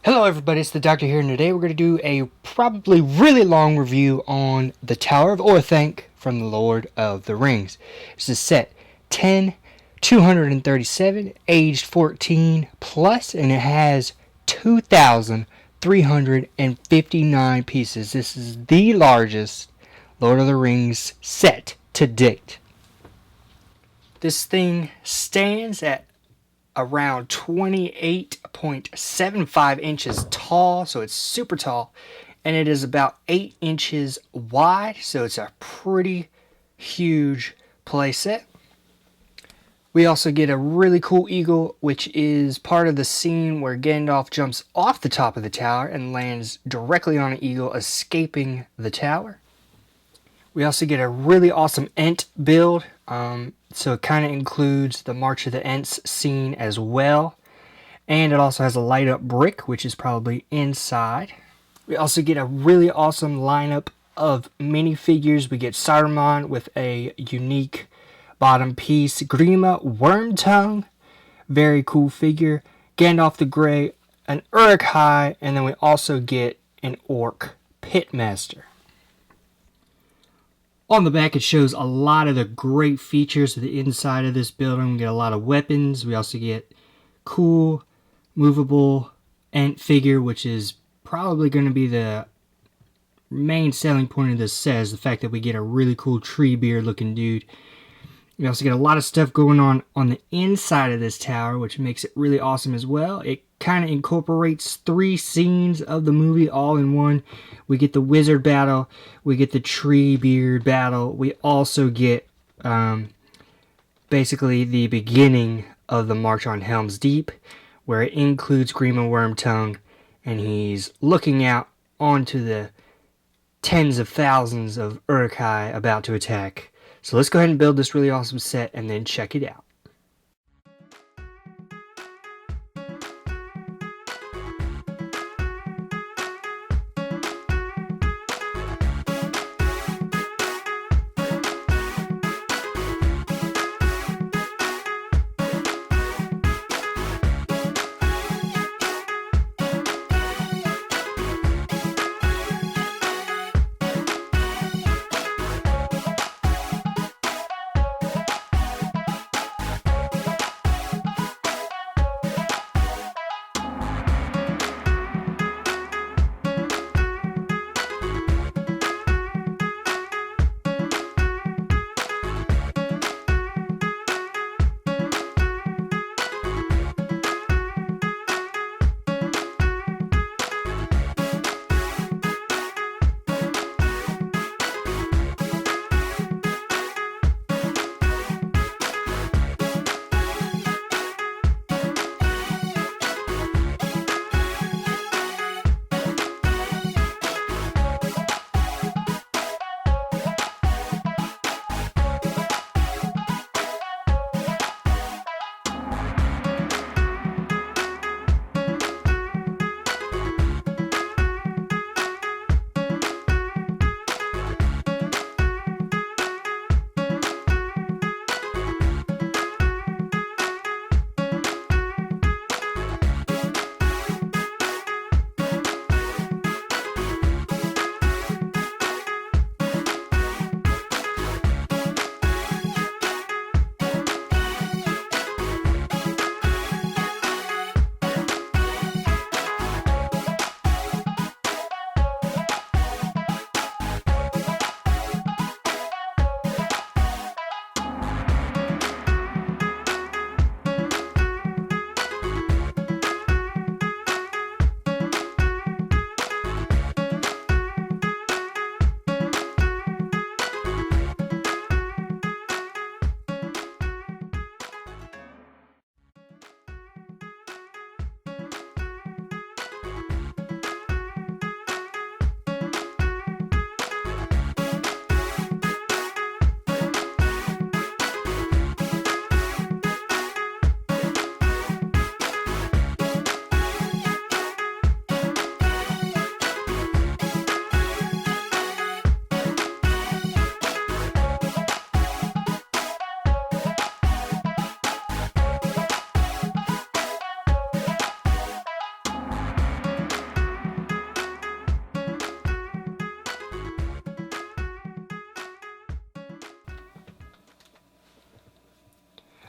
Hello everybody, it's the Doctor here, and today we're going to do a probably really long review on the Tower of Orthanc from the Lord of the Rings. This is set 10, 237, aged 14 plus, and it has 2,359 pieces. This is the largest Lord of the Rings set to date. This thing stands at around 28.75 inches tall, so it's super tall, and it is about 8 inches wide, so it's a pretty huge playset. We also get a really cool eagle, which is part of the scene where Gandalf jumps off the top of the tower and lands directly on an eagle, escaping the tower. We also get a really awesome Ent build, so it kind of includes the March of the Ents scene as well. And it also has a light up brick, which is probably inside. We also get a really awesome lineup of minifigures. We get Saruman with a unique bottom piece. Grima Wormtongue, very cool figure. Gandalf the Gray, an Uruk-hai, and then we also get an Orc Pitmaster. On the back, it shows a lot of the great features of the inside of this building. We get a lot of weapons. We also get cool, movable Ent figure, which is probably going to be the main selling point of this set, is the fact that we get a really cool Treebeard looking dude. We also get a lot of stuff going on the inside of this tower, which makes it really awesome as well. It kind of incorporates 3 scenes of the movie all in one. We get the wizard battle, we get the Treebeard battle, we also get basically the beginning of the March on Helm's Deep, where it includes Grima Wormtongue, and he's looking out onto the tens of thousands of Uruk-hai about to attack. So let's go ahead and build this really awesome set and then check it out.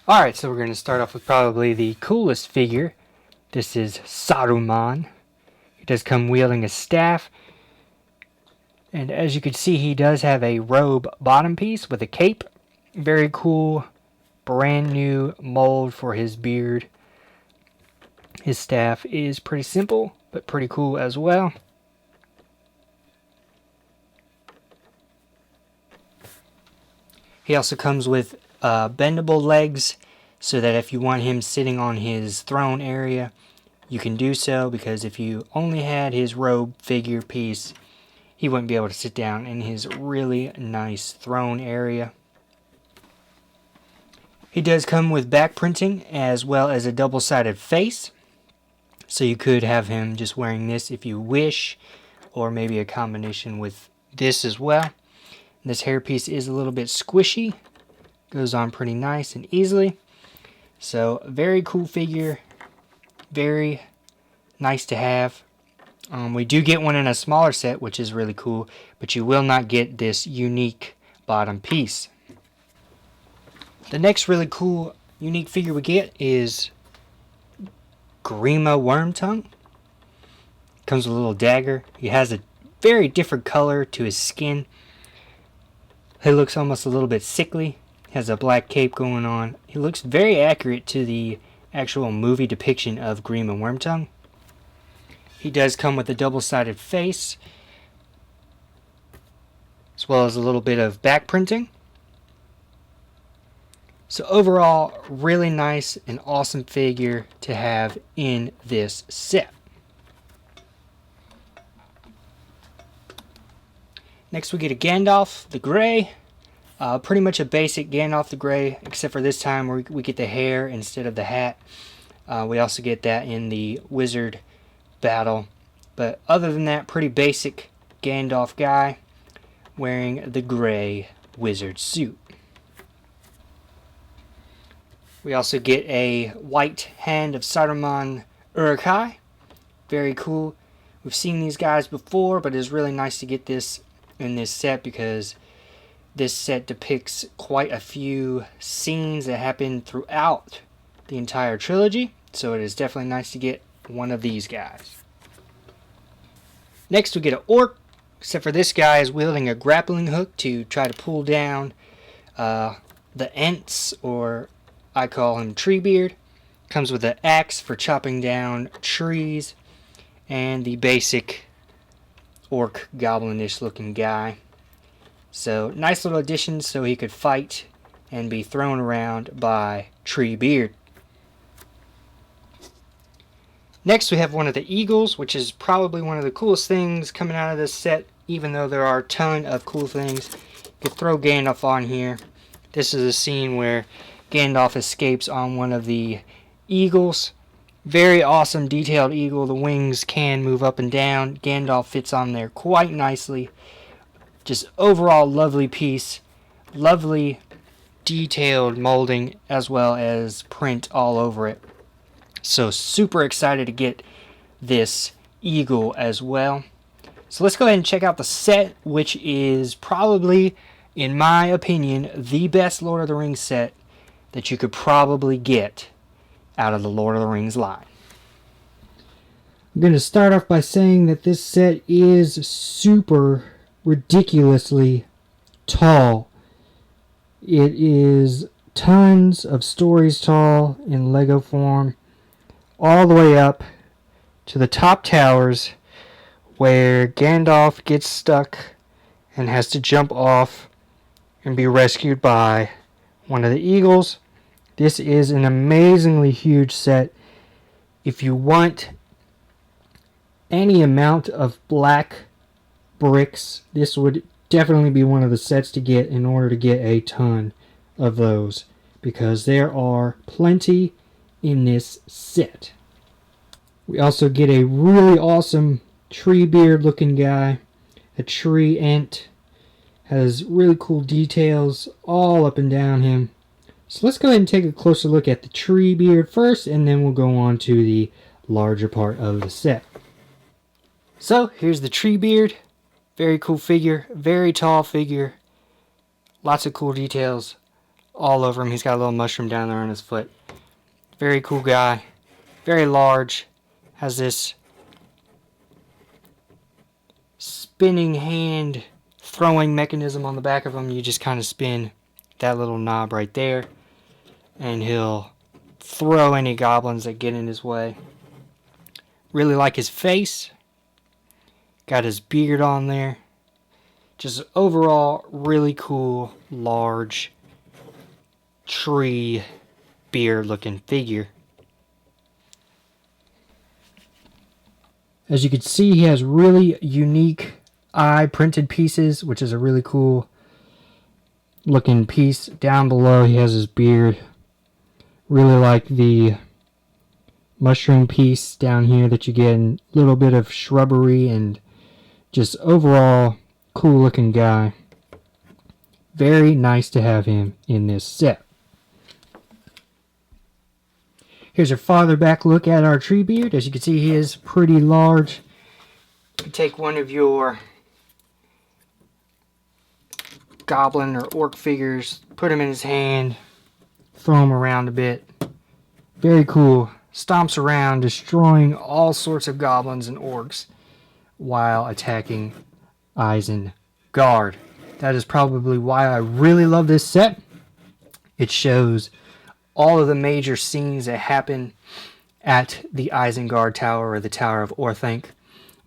Alright, so we're going to start off with probably the coolest figure. This is Saruman. He does come wielding a staff. And as you can see, he does have a robe bottom piece with a cape. Very cool, brand new mold for his beard. His staff is pretty simple, but pretty cool as well. He also comes with bendable legs, so that if you want him sitting on his throne area, you can do so, because if you only had his robe figure piece, he wouldn't be able to sit down in his really nice throne area. He does come with back printing as well as a double-sided face, so you could have him just wearing this if you wish, or maybe a combination with this as well. This hairpiece is a little bit squishy, goes on pretty nice and easily. So very cool figure, very nice to have. We do get one in a smaller set, which is really cool, but you will not get this unique bottom piece. The next really cool unique figure we get is Grima Wormtongue. Comes with a little dagger. He has a very different color to his skin. He looks almost a little bit sickly. Has a black cape going on. He looks very accurate to the actual movie depiction of Grima Wormtongue. He does come with a double-sided face, as well as a little bit of back printing. So overall, really nice and awesome figure to have in this set. Next we get a Gandalf the Gray. Pretty much a basic Gandalf the Gray, except for this time where we get the hair instead of the hat. We also get that in the wizard battle. But other than that, pretty basic Gandalf guy wearing the gray wizard suit. We also get a white hand of Saruman Uruk-hai. Very cool. We've seen these guys before, but it's really nice to get this in this set, because this set depicts quite a few scenes that happen throughout the entire trilogy, so it is definitely nice to get one of these guys. Next we get an orc, except for this guy is wielding a grappling hook to try to pull down the Ents, or I call him Treebeard. Comes with an axe for chopping down trees, and the basic orc goblinish looking guy. So nice little addition so he could fight and be thrown around by Treebeard. Next we have one of the eagles, which is probably one of the coolest things coming out of this set, even though there are a ton of cool things. You could throw Gandalf on here. This is a scene where Gandalf escapes on one of the eagles. Very awesome detailed eagle. The wings can move up and down. Gandalf fits on there quite nicely. Just overall lovely piece. Lovely detailed molding as well as print all over it. So super excited to get this eagle as well. So let's go ahead and check out the set, which is probably, in my opinion, the best Lord of the Rings set that you could probably get out of the Lord of the Rings line. I'm going to start off by saying that this set is super ridiculously tall. It is tons of stories tall in Lego form, all the way up to the top towers where Gandalf gets stuck and has to jump off and be rescued by one of the eagles. This is an amazingly huge set. If you want any amount of black bricks, this would definitely be one of the sets to get in order to get a ton of those, because there are plenty in this set. We also get a really awesome Treebeard looking guy. A tree ent. Has really cool details all up and down him. So let's go ahead and take a closer look at the Treebeard first, and then we'll go on to the larger part of the set. So here's the Treebeard. Very cool figure, very tall figure. Lots of cool details all over him. He's got a little mushroom down there on his foot. Very cool guy. Very large. Has this spinning hand throwing mechanism on the back of him. You just kind of spin that little knob right there, and he'll throw any goblins that get in his way. Really like his face. Got his beard on there. Just overall really cool, large tree beard looking figure. As you can see, he has really unique eye printed pieces, which is a really cool looking piece. Down below he has his beard. Really like the mushroom piece down here that you get, a little bit of shrubbery, and just overall cool looking guy. Very nice to have him in this set. Here's a farther back look at our Treebeard. As you can see, he is pretty large. You take one of your goblin or orc figures, put him in his hand, throw him around a bit. Very cool. Stomps around, destroying all sorts of goblins and orcs while attacking Isengard. That is probably why I really love this set. It shows all of the major scenes that happen at the Isengard Tower, or the Tower of Orthanc.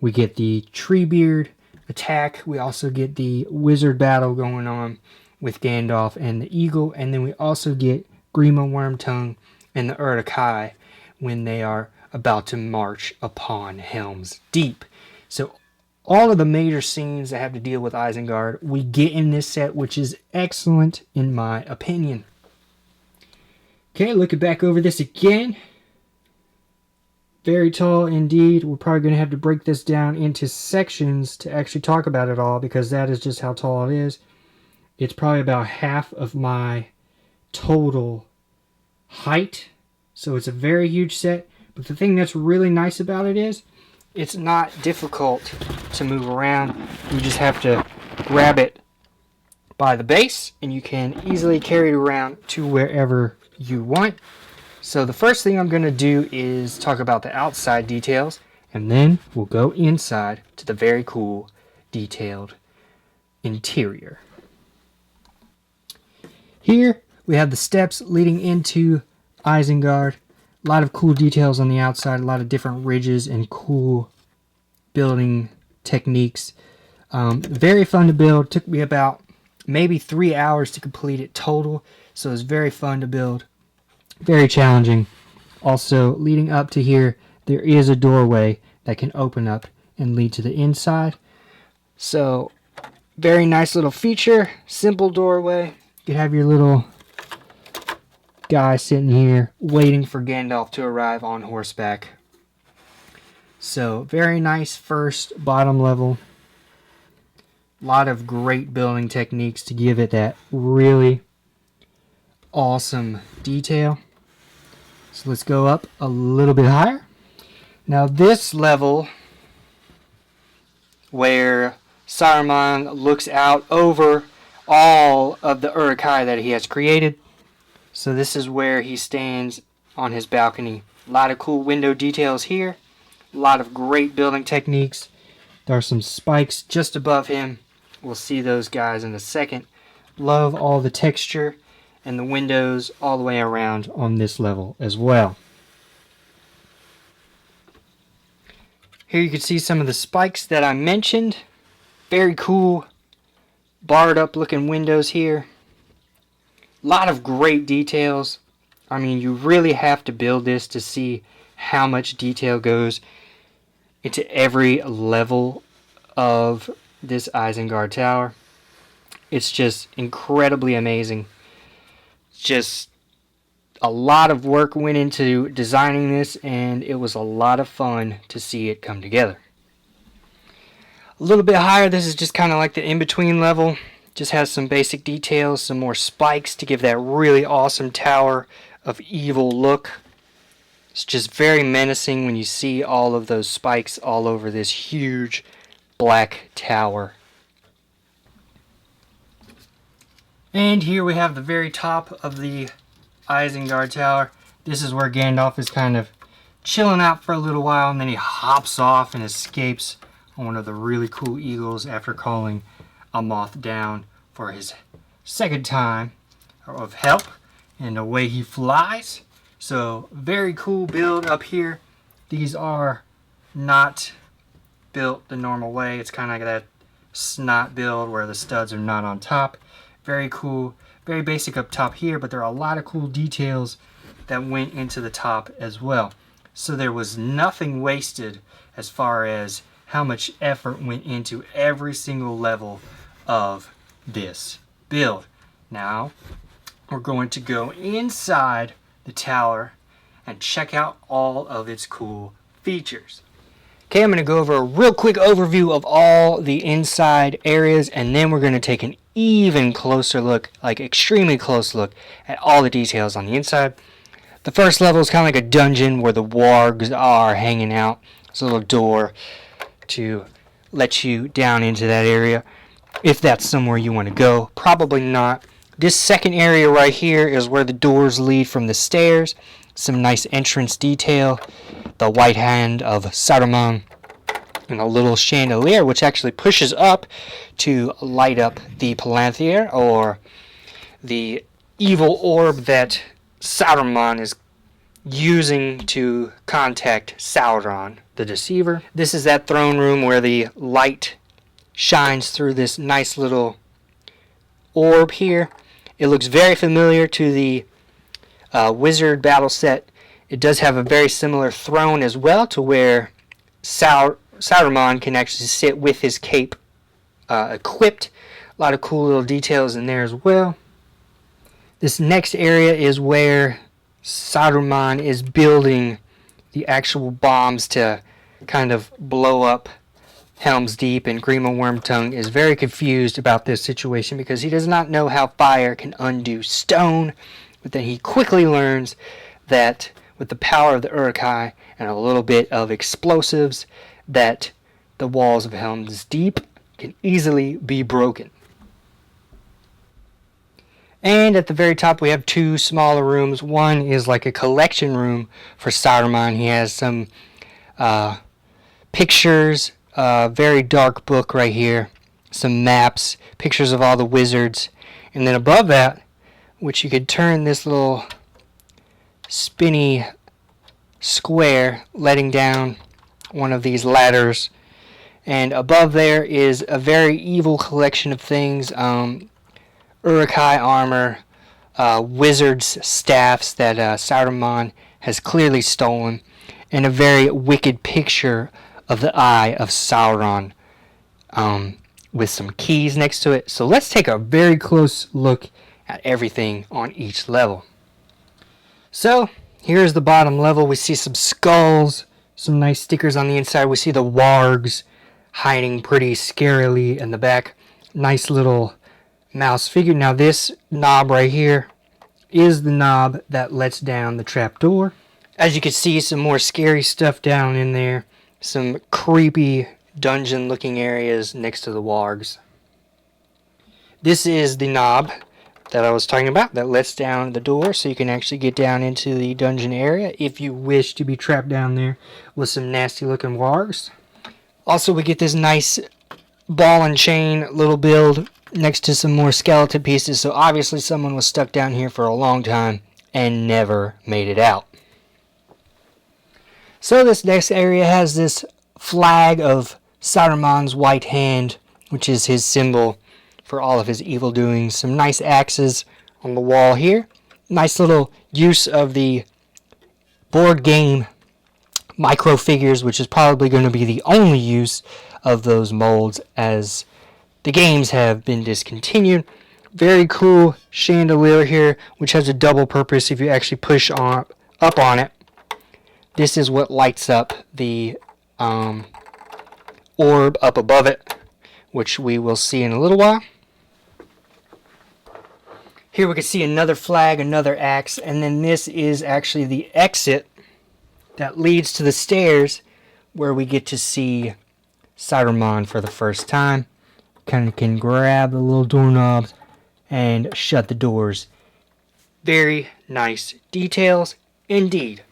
We get the Treebeard attack. We also get the wizard battle going on with Gandalf and the eagle. And then we also get Grima Wormtongue and the Uruk-hai when they are about to march upon Helm's Deep. So all of the major scenes that have to deal with Isengard we get in this set, which is excellent in my opinion. Okay, looking back over this again. Very tall indeed. We're probably going to have to break this down into sections to actually talk about it all, because that is just how tall it is. It's probably about half of my total height. So it's a very huge set. But the thing that's really nice about it is it's not difficult to move around. You just have to grab it by the base, and you can easily carry it around to wherever you want. So the first thing I'm going to do is talk about the outside details, and then we'll go inside to the very cool detailed interior. Here we have the steps leading into Isengard. A lot of cool details on the outside, a lot of different ridges and cool building techniques. Very fun to build. Took me about maybe 3 hours to complete it total, so it's very fun to build. Very challenging. Also, leading up to here, there is a doorway that can open up and lead to the inside. So, very nice little feature. Simple doorway. You have your little guy sitting here waiting for Gandalf to arrive on horseback. So, very nice first bottom level. A lot of great building techniques to give it that really awesome detail. So let's go up a little bit higher. Now this level, where Saruman looks out over all of the Uruk-hai that he has created. So this is where he stands on his balcony. A lot of cool window details here. A lot of great building techniques. There are some spikes just above him. We'll see those guys in a second. Love all the texture and the windows all the way around on this level as well. Here you can see some of the spikes that I mentioned. Very cool barred up looking windows here. A lot of great details. I mean, you really have to build this to see how much detail goes into every level of this Isengard Tower. It's just incredibly amazing. Just a lot of work went into designing this, and it was a lot of fun to see it come together. A little bit higher, this is just kind of like the in-between level. Just has some basic details, some more spikes to give that really awesome Tower of Evil look. It's just very menacing when you see all of those spikes all over this huge black tower. And here we have the very top of the Isengard Tower. This is where Gandalf is kind of chilling out for a little while, and then he hops off and escapes on one of the really cool eagles after calling a moth down for his second time of help, and away he flies. So very cool build up here. These are not built the normal way. It's kind of like that snot build where the studs are not on top. Very cool, very basic up top here, but there are a lot of cool details that went into the top as well. So there was nothing wasted as far as how much effort went into every single level of this build. Now we're going to go inside the tower and check out all of its cool features. Okay, I'm going to go over a real quick overview of all the inside areas, and then we're going to take an even closer look, like extremely close look, at all the details on the inside. The first level is kind of like a dungeon where the wargs are hanging out. There's a little door to let you down into that area, if that's somewhere you want to go. Probably not. This second area right here is where the doors lead from the stairs. Some nice entrance detail. The white hand of Saruman, and a little chandelier which actually pushes up to light up the Palantir, or the evil orb that Saruman is using to contact Sauron, the Deceiver. This is that throne room where the light shines through this nice little orb here. It looks very familiar to the wizard battle set. It does have a very similar throne as well, to where Saruman can actually sit with his cape equipped. A lot of cool little details in there as well. This next area is where Saruman is building the actual bombs to kind of blow up Helm's Deep, and Grima Wormtongue is very confused about this situation because he does not know how fire can undo stone, but then he quickly learns that with the power of the Uruk-hai and a little bit of explosives, that the walls of Helm's Deep can easily be broken. And at the very top we have two smaller rooms. One is like a collection room for Saruman. He has some pictures, a very dark book right here, some maps, pictures of all the wizards, and then above that, which you could turn this little spinny square, letting down one of these ladders, and above there is a very evil collection of things, Uruk-hai armor, wizards' staffs that Saruman has clearly stolen, and a very wicked picture of the Eye of Sauron with some keys next to it. So let's take a very close look at everything on each level. So here's the bottom level. We see some skulls, some nice stickers on the inside. We see the wargs hiding pretty scarily in the back. Nice little mouse figure. Now this knob right here is the knob that lets down the trapdoor. As you can see, some more scary stuff down in there. Some creepy dungeon looking areas next to the wargs. This is the knob that I was talking about that lets down the door, so you can actually get down into the dungeon area if you wish to be trapped down there with some nasty looking wargs. Also, we get this nice ball and chain little build next to some more skeleton pieces, so obviously someone was stuck down here for a long time and never made it out. So this next area has this flag of Saruman's white hand, which is his symbol for all of his evil doings. Some nice axes on the wall here. Nice little use of the board game micro figures, which is probably going to be the only use of those molds as the games have been discontinued. Very cool chandelier here, which has a double purpose if you actually push up on it. This is what lights up the orb up above it, which we will see in a little while. Here we can see another flag, another axe, and then this is actually the exit that leads to the stairs where we get to see Saruman for the first time. Kind of can grab the little doorknobs and shut the doors. Very nice details indeed.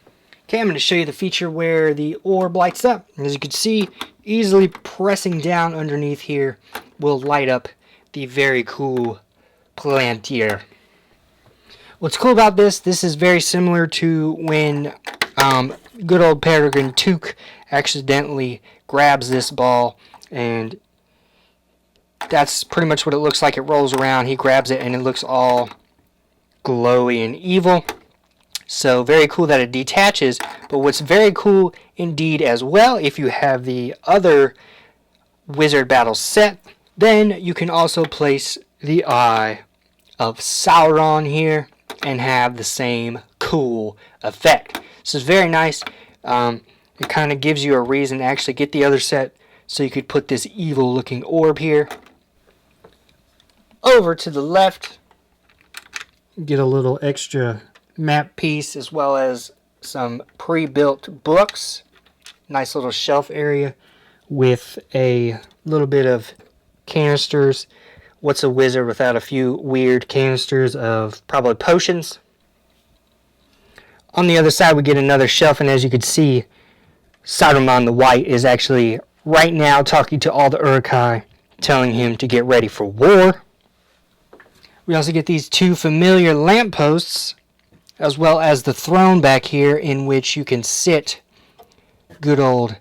Okay, I'm going to show you the feature where the orb lights up. As you can see, easily pressing down underneath here will light up the very cool Plantier. What's cool about this is very similar to when good old Peregrine Took accidentally grabs this ball, and that's pretty much what it looks like. It rolls around, he grabs it, and it looks all glowy and evil. So very cool that it detaches, but what's very cool indeed as well, if you have the other Wizard Battle set, then you can also place the Eye of Sauron here and have the same cool effect. This is very nice. It kind of gives you a reason to actually get the other set, so you could put this evil looking orb here. Over to the left, get a little extra map piece as well as some pre-built books. Nice little shelf area with a little bit of canisters. What's a wizard without a few weird canisters of probably potions? On the other side we get another shelf, and as you can see, Saruman the White is actually right now talking to all the Uruk-hai, telling him to get ready for war. We also get these two familiar lampposts, as well as the throne back here in which you can sit. Good old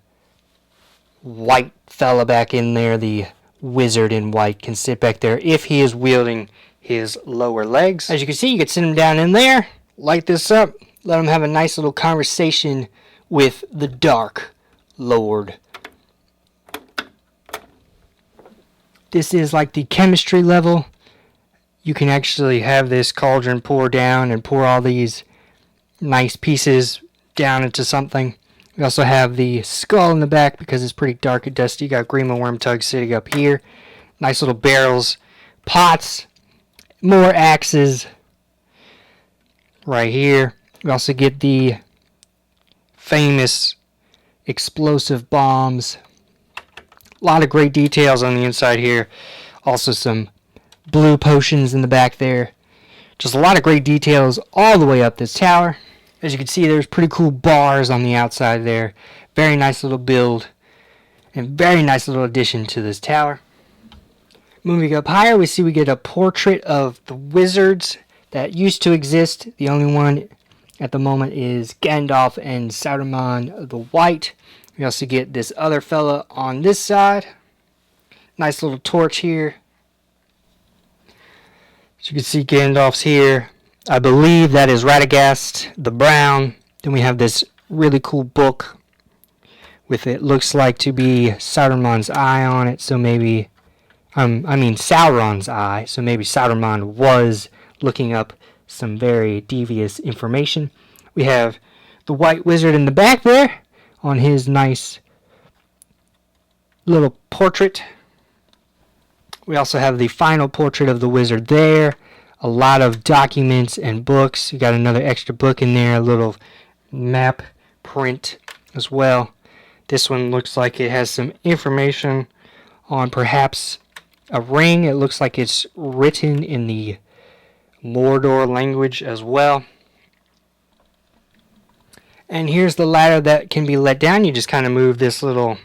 white fella back in there, the wizard in white, can sit back there if he is wielding his lower legs. As you can see, you can sit him down in there, light this up, let him have a nice little conversation with the Dark Lord. This is like the chemistry level. You can actually have this cauldron pour down and pour all these nice pieces down into something. We also have the skull in the back because it's pretty dark and dusty. You got Grima Wormtongue sitting up here. Nice little barrels, pots, more axes right here. We also get the famous explosive bombs. A lot of great details on the inside here. Also some blue potions in the back there. Just a lot of great details all the way up this tower. As you can see, there's pretty cool bars on the outside there. Very nice little build and very nice little addition to this tower. Moving up higher, we see we get a portrait of the wizards that used to exist. The only one at the moment is Gandalf and Saruman the White. We also get this other fella on this side. Nice little torch here. As you can see, Gandalf's here. I believe that is Radagast the Brown. Then we have this really cool book with it looks like to be Saruman's eye on it. So maybe, Sauron's eye. So maybe Saruman was looking up some very devious information. We have the White Wizard in the back there on his nice little portrait. We also have the final portrait of the wizard there. A lot of documents and books. You got another extra book in there, a little map print as well. This one looks like it has some information on perhaps a ring. It looks like it's written in the Mordor language as well. And here's the ladder that can be let down. You just kind of move this little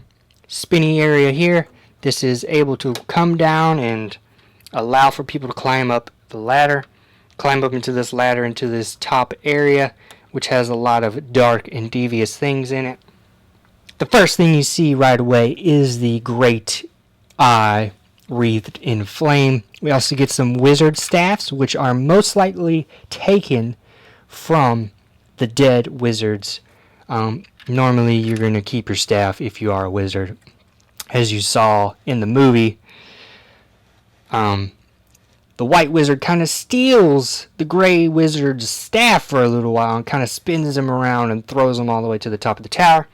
spinny area here. This is able to come down and allow for people to climb up the ladder. Climb up into this ladder into this top area, which has a lot of dark and devious things in it. The first thing you see right away is the great eye wreathed in flame. We also get some wizard staffs, which are most likely taken from the dead wizards. Normally you're going to keep your staff if you are a wizard. As you saw in the movie, the white wizard kind of steals the gray wizard's staff for a little while and kind of spins him around and throws him all the way to the top of the tower.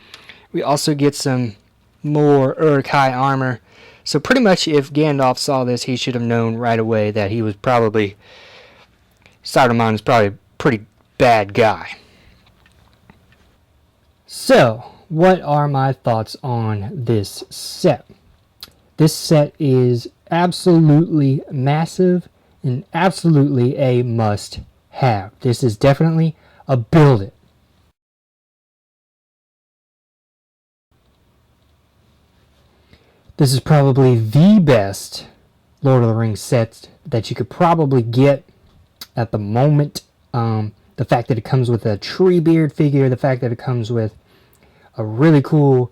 We also get some more Uruk-hai armor. So pretty much if Gandalf saw this, he should have known right away that he was probably, Saruman is probably a pretty bad guy. So, what are my thoughts on this set? This set is absolutely massive And absolutely a must have. This is definitely a build it. This is probably the best Lord of the Rings set that you could probably get at the moment. The fact that it comes with a Treebeard figure, the fact that it comes with a really cool,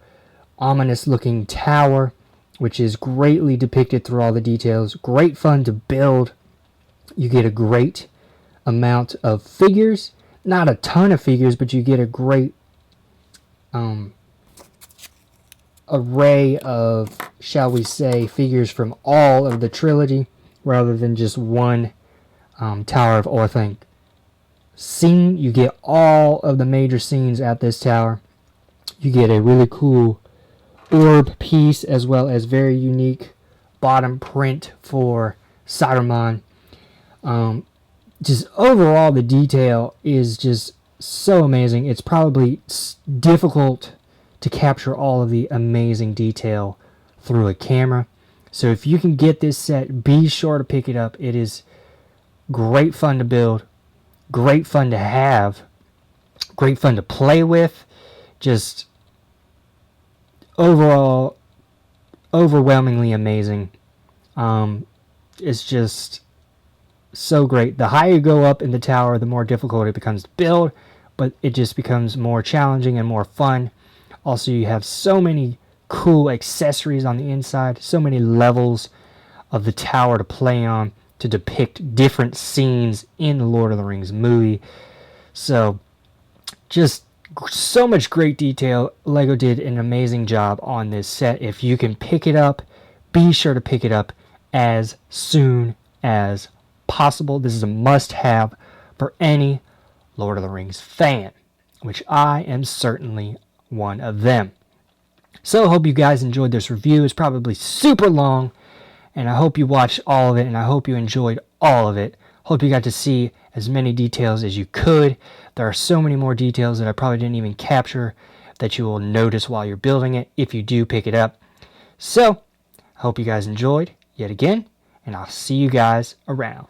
ominous looking tower, which is greatly depicted through all the details. Great fun to build. You get a great amount of figures. Not a ton of figures, but you get a great array of, shall we say, figures from all of the trilogy, rather than just one Tower of Orthanc scene. You get all of the major scenes at this tower. You get a really cool orb piece, as well as very unique bottom print for Saruman. Just overall, the detail is just so amazing. It's probably difficult to capture all of the amazing detail through a camera. So if you can get this set, be sure to pick it up. It is great fun to build, great fun to have, great fun to play with. Just overall, overwhelmingly amazing. It's just so great. The higher you go up in the tower, the more difficult it becomes to build, but it just becomes more challenging and more fun. Also, you have so many cool accessories on the inside, so many levels of the tower to play on to depict different scenes in the Lord of the Rings movie. So, just so much great detail. LEGO did an amazing job on this set. If you can pick it up, be sure to pick it up as soon as possible. This is a must-have for any Lord of the Rings fan, which I am certainly one of them. So I hope you guys enjoyed this review. It's probably super long, and I hope you watched all of it, and I hope you enjoyed all of it. Hope you got to see as many details as you could. There are so many more details that I probably didn't even capture that you will notice while you're building it if you do pick it up. So I hope you guys enjoyed yet again, and I'll see you guys around.